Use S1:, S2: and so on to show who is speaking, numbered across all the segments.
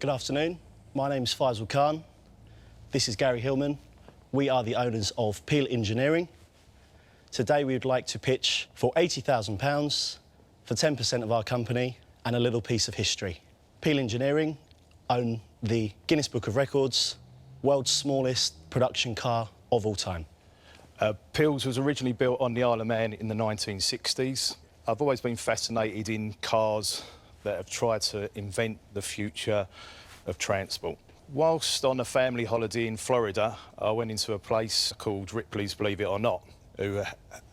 S1: Good afternoon. My name's James Caan. This is Gary Hillman. We are the owners of Peel Engineering. Today we would like to pitch for £80,000 for 10% of our company and a little piece of history. Peel Engineering own the Guinness Book of Records, world's smallest production car of all time.
S2: Peel's was originally built on the Isle of Man in the 1960s. I've always been fascinated in cars that have tried to invent the future of transport. Whilst on a family holiday in Florida, I went into a place called Ripley's, believe it or not, who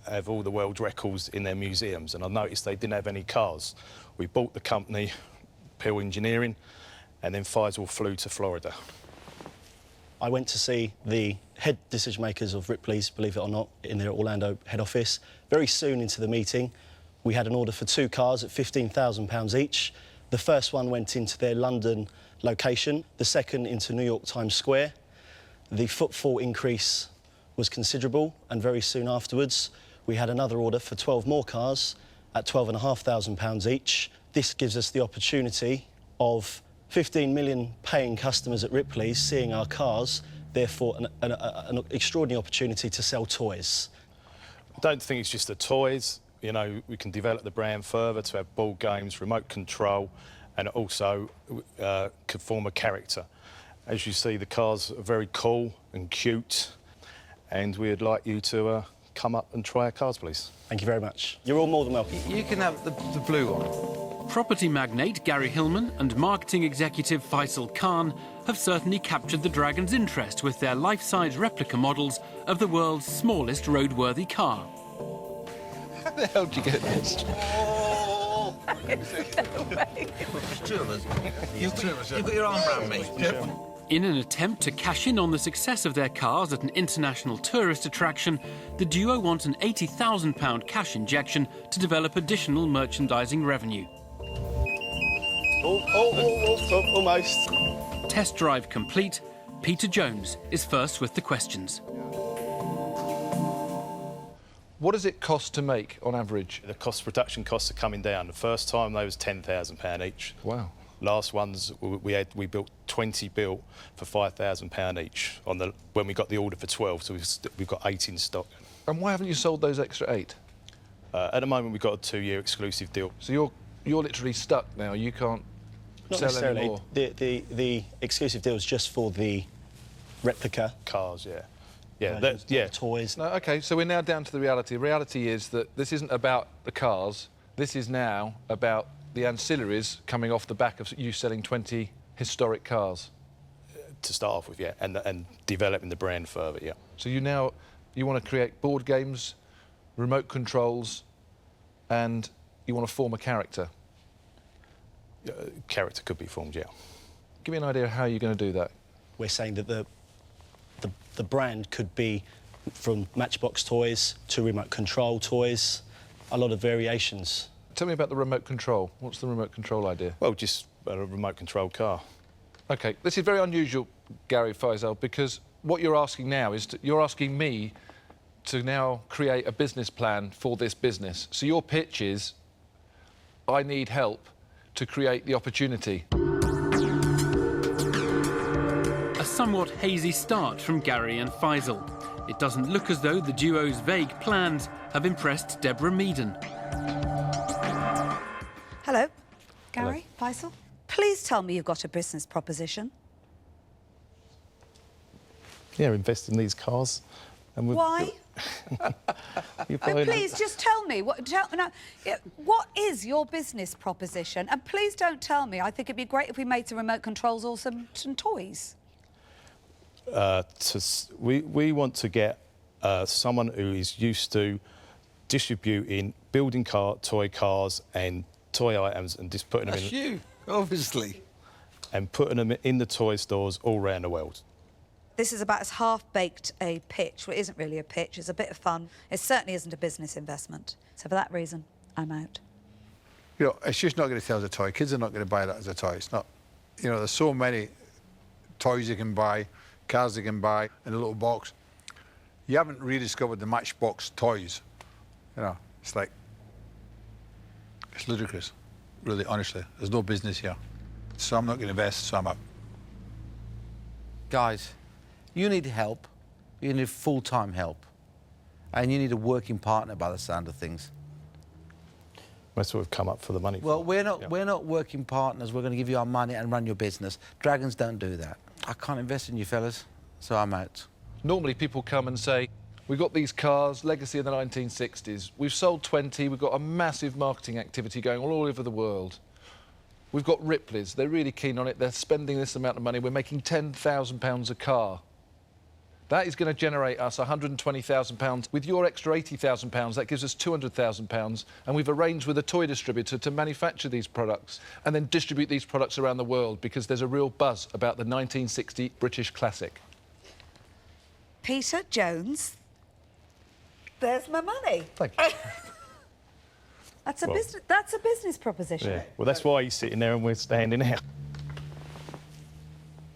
S2: have all the world records in their museums, and I noticed they didn't have any cars. We bought the company, Peel Engineering, and then Faisal flew to Florida.
S1: I went to see the head decision makers of Ripley's, believe it or not, in their Orlando head office. Very soon into the meeting, we had an order for 2 cars at £15,000 each. The first one went into their London location, the second into New York Times Square. The footfall increase was considerable, and very soon afterwards, we had another order for 12 more cars at £12,500 each. This gives us the opportunity of 15 million paying customers at Ripley's seeing our cars, therefore an extraordinary opportunity to sell toys.
S2: I don't think it's just the toys. You know, we can develop the brand further to have ball games, remote control, and also could form a character. As you see, the cars are very cool and cute, and we'd like you to come up and try our cars, please.
S1: Thank you very much. You're all more than welcome.
S3: You can have the blue one.
S4: Property magnate Gary Hillman and marketing executive Faisal Caan have certainly captured the Dragon's interest with their life-size replica models of the world's smallest roadworthy car.
S3: How the hell did you get this?
S5: No way. Two of us. You've got your arm around me. Yep.
S4: In an attempt to cash in on the success of their cars at an international tourist attraction, the duo want an £80,000 cash injection to develop additional merchandising revenue.
S1: Almost.
S4: Test drive complete, Peter Jones is first with the questions.
S3: What does it cost to make, on average?
S2: The production costs are coming down. The first time they was £10,000 each.
S3: Wow.
S2: Last ones we built 20 built for £5,000 each when we got the order for 12, so we've got 8 in stock.
S3: And why haven't you sold those extra 8?
S2: At the moment we've got a 2-year exclusive deal.
S3: So you're literally stuck now. You can't
S1: Not
S3: sell
S1: necessarily.
S3: anymore.
S1: The exclusive deal is just for the replica
S2: Cars, yeah.
S1: Yeah, toys.
S3: No, OK, so we're now down to the reality. The reality is that this isn't about the cars. This is now about the ancillaries coming off the back of you selling 20 historic cars.
S2: To start off with, yeah, and developing the brand further, yeah.
S3: So you want to create board games, remote controls, and you want to form a character.
S2: Character could be formed, yeah.
S3: Give me an idea of how you're going to do that.
S1: We're saying that the brand could be from Matchbox toys to remote control toys, a lot of variations.
S3: Tell me about the remote control. What's the remote control idea?
S2: Well, just a remote control car.
S3: OK, this is very unusual, Gary Faisal, because what you're asking now is you're asking me to now create a business plan for this business. So your pitch is, I need help to create the opportunity.
S4: A somewhat hazy start from Gary and Faisal. It doesn't look as though the duo's vague plans have impressed Deborah Meaden.
S6: Hello, Gary, Faisal. Please tell me you've got a business proposition.
S2: Yeah, invest in these cars. And
S6: Why? Please, just tell me. What is your business proposition? And please don't tell me. I think it'd be great if we made some remote controls or some toys.
S2: We want to get someone who is used to distributing, building toy cars and toy items and just putting them in...
S5: That's you, obviously.
S2: And putting them in the toy stores all around the world.
S6: This is about as half-baked a pitch. Well, it isn't really a pitch. It's a bit of fun. It certainly isn't a business investment. So for that reason, I'm out.
S7: You know, it's just not going to sell as a toy. Kids are not going to buy that as a toy. It's not... You know, there's so many toys you can buy, cars you can buy in a little box. You haven't rediscovered the Matchbox toys. You know, it's like... It's ludicrous, really, honestly. There's no business here. So I'm not going to invest, so I'm out.
S8: Guys, you need help. You need full-time help. And you need a working partner by the sound of things.
S2: That's what we've come up for the money.
S8: Well,
S2: for.
S8: we're not working partners. We're going to give you our money and run your business. Dragons don't do that. I can't invest in you fellas, so I'm out.
S3: Normally people come and say, we've got these cars, legacy of the 1960s. We've sold 20, we've got a massive marketing activity going all over the world. We've got Ripley's, they're really keen on it, they're spending this amount of money, we're making £10,000 a car. That is going to generate us £120,000. With your extra £80,000, that gives us £200,000, and we've arranged with a toy distributor to manufacture these products and then distribute these products around the world because there's a real buzz about the 1960 British classic.
S6: Peter Jones, there's my money.
S2: Thank you.
S6: That's a business proposition.
S2: Yeah. Well, that's why he's sitting there and we're standing out.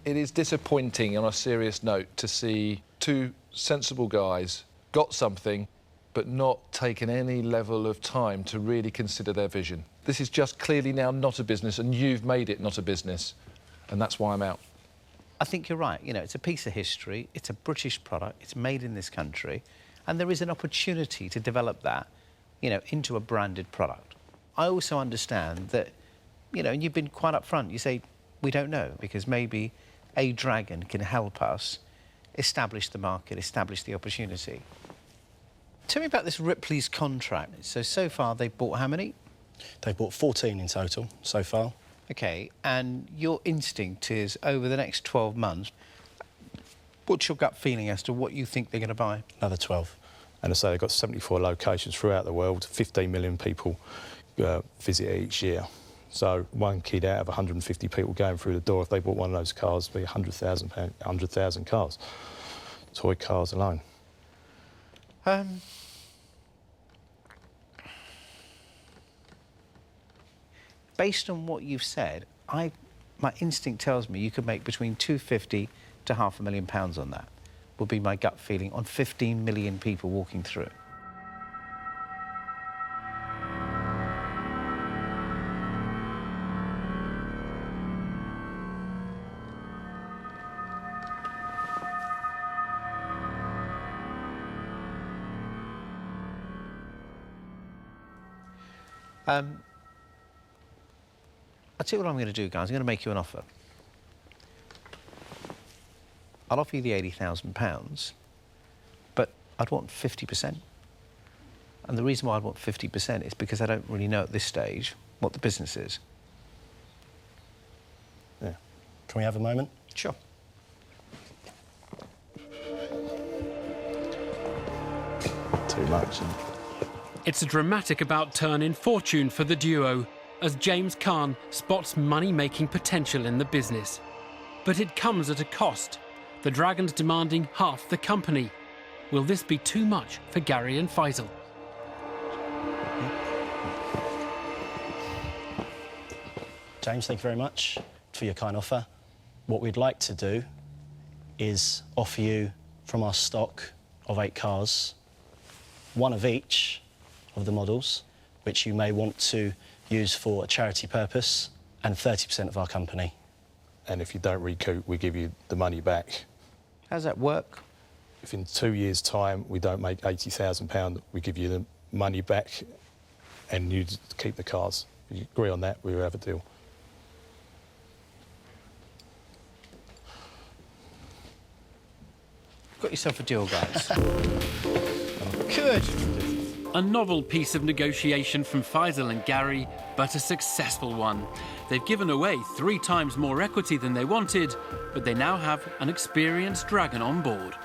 S3: It is disappointing, on a serious note, to see two sensible guys got something but not taken any level of time to really consider their vision. This is just clearly now not a business, and you've made it not a business, and that's why I'm out.
S8: I think you're right. You know, it's a piece of history. It's a British product. It's made in this country. And there is an opportunity to develop that, you know, into a branded product. I also understand that, you know, and you've been quite upfront. You say, we don't know, because maybe a dragon can help us establish the market, establish the opportunity. Tell me about this Ripley's contract. So far, they've bought how many?
S1: They've bought 14 in total so far.
S8: OK, and your instinct is, over the next 12 months, what's your gut feeling as to what you think they're going to buy?
S1: Another 12.
S2: And I say they've got 74 locations throughout the world, 15 million people visit it each year. So one kid out of 150 people going through the door, if they bought one of those cars, it'd be 100,000 cars, toy cars alone.
S8: Based on what you've said, my instinct tells me you could make between £250,000 to £500,000 on that, would be my gut feeling, on 15 million people walking through. I'll tell you what I'm going to do, guys. I'm going to make you an offer. I'll offer you the £80,000, but I'd want 50%. And the reason why I'd want 50% is because I don't really know at this stage what the business is.
S1: Yeah. Can we have a moment?
S8: Sure.
S2: Too much. Isn't it?
S4: It's a dramatic about-turn in fortune for the duo, as James Caan spots money-making potential in the business. But it comes at a cost. The Dragons demanding half the company. Will this be too much for Gary and Faisal?
S1: James, thank you very much for your kind offer. What we'd like to do is offer you, from our stock of 8 cars, one of each of the models, which you may want to use for a charity purpose, and 30% of our company.
S2: And if you don't recoup, we give you the money back.
S8: How does that work?
S2: If in 2 years' time we don't make £80,000, we give you the money back and you keep the cars. If you agree on that, we'll have a deal.
S8: Got yourself a deal, guys. Good.
S4: A novel piece of negotiation from Faisal and Gary, but a successful one. They've given away 3 times more equity than they wanted, but they now have an experienced dragon on board.